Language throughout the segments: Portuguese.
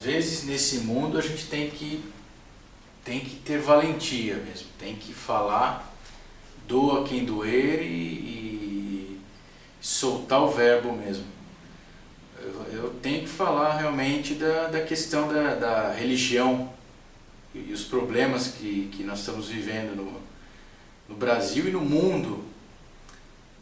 Às vezes nesse mundo a gente tem que ter valentia mesmo, tem que falar, doa quem doer e soltar o verbo mesmo. Eu tenho que falar realmente da questão da religião e os problemas que nós estamos vivendo no Brasil e no mundo.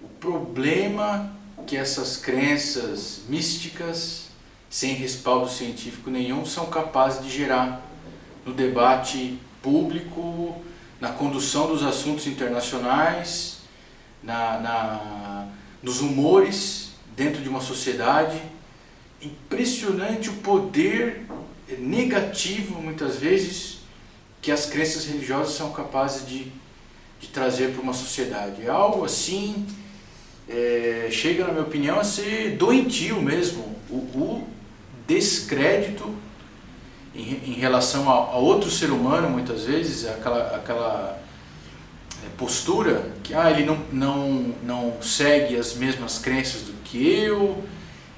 O problema que essas crenças místicas, sem respaldo científico nenhum, são capazes de gerar no debate público, na condução dos assuntos internacionais, nos humores dentro de uma sociedade. Impressionante o poder negativo, muitas vezes, que as crenças religiosas são capazes de trazer para uma sociedade. É algo assim, chega, na minha opinião, a ser doentio mesmo. O descrédito em relação a outro ser humano, muitas vezes, aquela postura que ele não segue as mesmas crenças do que eu,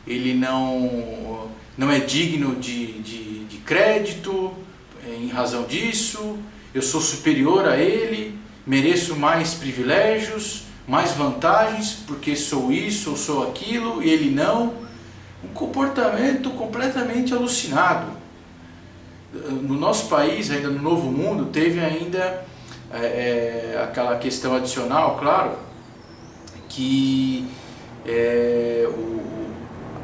ele não é digno de crédito em razão disso, eu sou superior a ele, mereço mais privilégios, mais vantagens porque sou isso ou sou aquilo e ele não. Um comportamento completamente alucinado. No nosso país, ainda no Novo Mundo, teve ainda aquela questão adicional, claro, que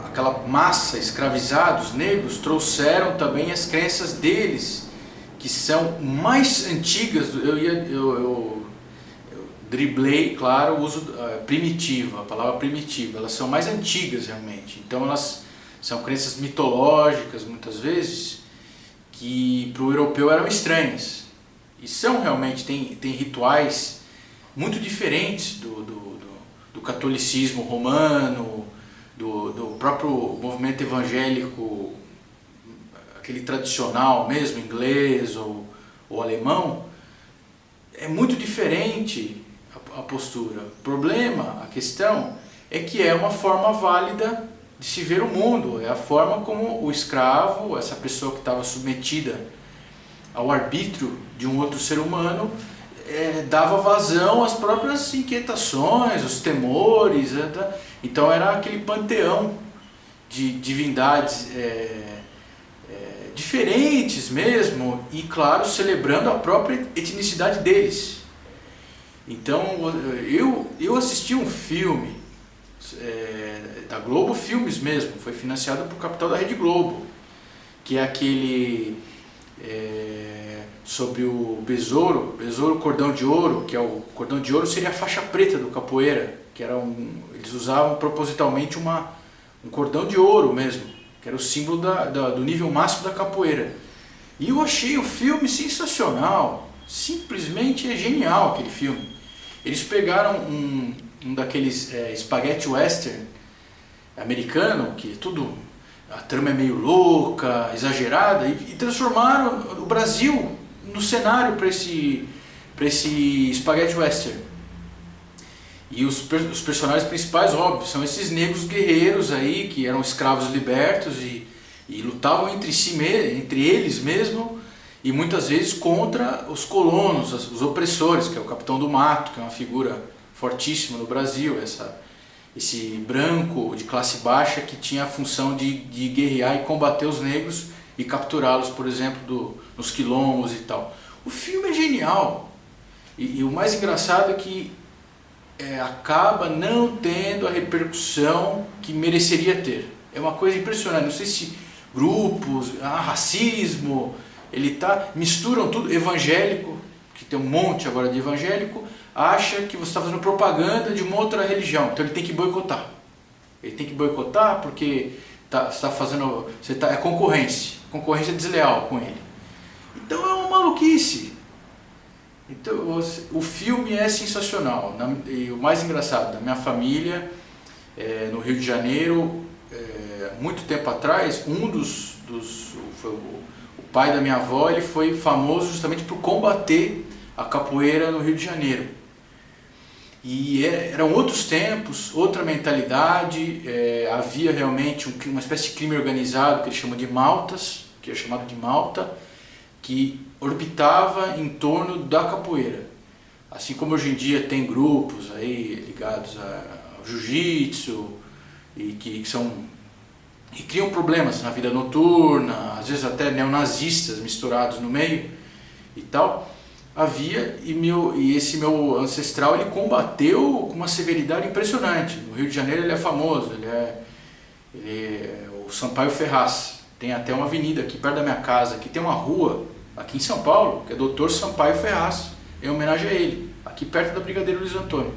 aquela massa escravizados negros trouxeram também as crenças deles, que são mais antigas. Eu driblei, claro, o uso primitivo, a palavra primitiva. Elas são mais antigas realmente. Então elas são crenças mitológicas, muitas vezes, que para o europeu eram estranhas. E são realmente, tem rituais muito diferentes do catolicismo romano, do próprio movimento evangélico, aquele tradicional mesmo, inglês ou alemão. É muito diferente a postura. O problema, a questão, é que é uma forma válida de se ver o mundo. É a forma como o escravo, essa pessoa que estava submetida ao arbítrio de um outro ser humano, dava vazão às próprias inquietações, os temores. Então era aquele panteão de divindades diferentes mesmo, e claro, celebrando a própria etnicidade deles. Então eu assisti um filme da Globo Filmes mesmo, foi financiado por capital da Rede Globo, que é aquele sobre o besouro cordão de ouro, que o cordão de ouro seria a faixa preta do capoeira, que eles usavam propositalmente um cordão de ouro mesmo, que era o símbolo do nível máximo da capoeira. E eu achei o filme sensacional, simplesmente genial aquele filme. Eles pegaram um daqueles spaghetti western americano, que a trama é meio louca, exagerada, e transformaram o Brasil no cenário para esse spaghetti western. E os personagens principais, óbvio, são esses negros guerreiros aí, que eram escravos libertos e lutavam entre eles mesmo, e muitas vezes contra os colonos, os opressores, que é o Capitão do Mato, que é uma figura fortíssima no Brasil, esse branco de classe baixa que tinha a função de guerrear e combater os negros e capturá-los, por exemplo, nos quilombos e tal. O filme é genial, e o mais engraçado é que acaba não tendo a repercussão que mereceria ter. É uma coisa impressionante. Não sei se grupos, racismo, misturam tudo. Evangélico, que tem um monte agora de evangélico, acha que você está fazendo propaganda de uma outra religião, então ele tem que boicotar. Ele tem que boicotar porque é concorrência desleal com ele. Então é uma maluquice. Então o filme é sensacional. E o mais engraçado, da minha família, no Rio de Janeiro, muito tempo atrás, o pai da minha avó, ele foi famoso justamente por combater a capoeira no Rio de Janeiro. E eram outros tempos, outra mentalidade, havia realmente uma espécie de crime organizado que eles chamam de maltas, que é chamado de Malta, que orbitava em torno da capoeira. Assim como hoje em dia tem grupos aí ligados ao jiu-jitsu e que criam problemas na vida noturna, às vezes até neonazistas misturados no meio e tal, havia, e esse meu ancestral ele combateu com uma severidade impressionante. No Rio de Janeiro ele é famoso, ele é o Sampaio Ferraz. Tem até uma avenida aqui perto da minha casa, aqui tem uma rua, aqui em São Paulo, que é Dr. Sampaio Ferraz, em homenagem a ele, aqui perto da Brigadeiro Luiz Antônio.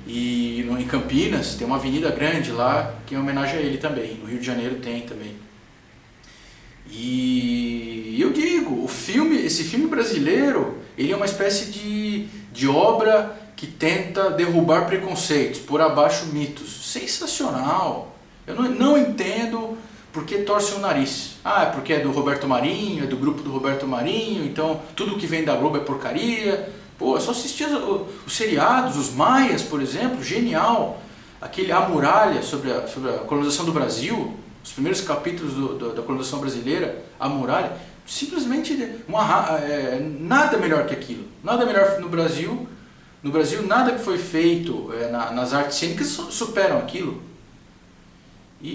E em Campinas tem uma avenida grande lá, que é em homenagem a ele também. No Rio de Janeiro tem também. E eu digo, esse filme brasileiro, ele é uma espécie de obra que tenta derrubar preconceitos, pôr abaixo mitos. Sensacional! Eu não entendo por que torce o nariz. Ah, é porque é do Roberto Marinho, é do grupo do Roberto Marinho, então tudo que vem da Globo é porcaria. Pô, é só assistir os seriados, os Maias, por exemplo, genial. Aquele A Muralha sobre a colonização do Brasil, os primeiros capítulos da colonização brasileira, A Muralha, simplesmente nada melhor que aquilo. Nada melhor no Brasil. No Brasil, nada que foi feito nas artes cênicas superam aquilo.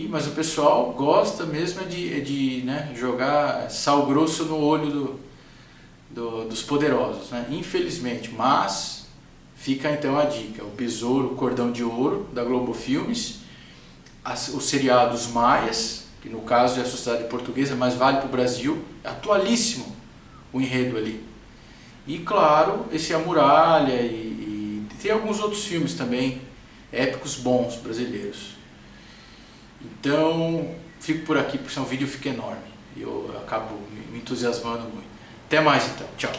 Mas o pessoal gosta mesmo de jogar sal grosso no olho dos poderosos, né? Infelizmente. Mas fica então a dica: o Besouro Cordão de Ouro, da Globo Filmes, os seriados Maias, que no caso é a Sociedade Portuguesa, mas vale para o Brasil, é atualíssimo o enredo ali. E claro, esse A Muralha e tem alguns outros filmes também, épicos bons brasileiros. Então, fico por aqui, porque senão o vídeo fica enorme e eu acabo me entusiasmando muito. Até mais então, tchau!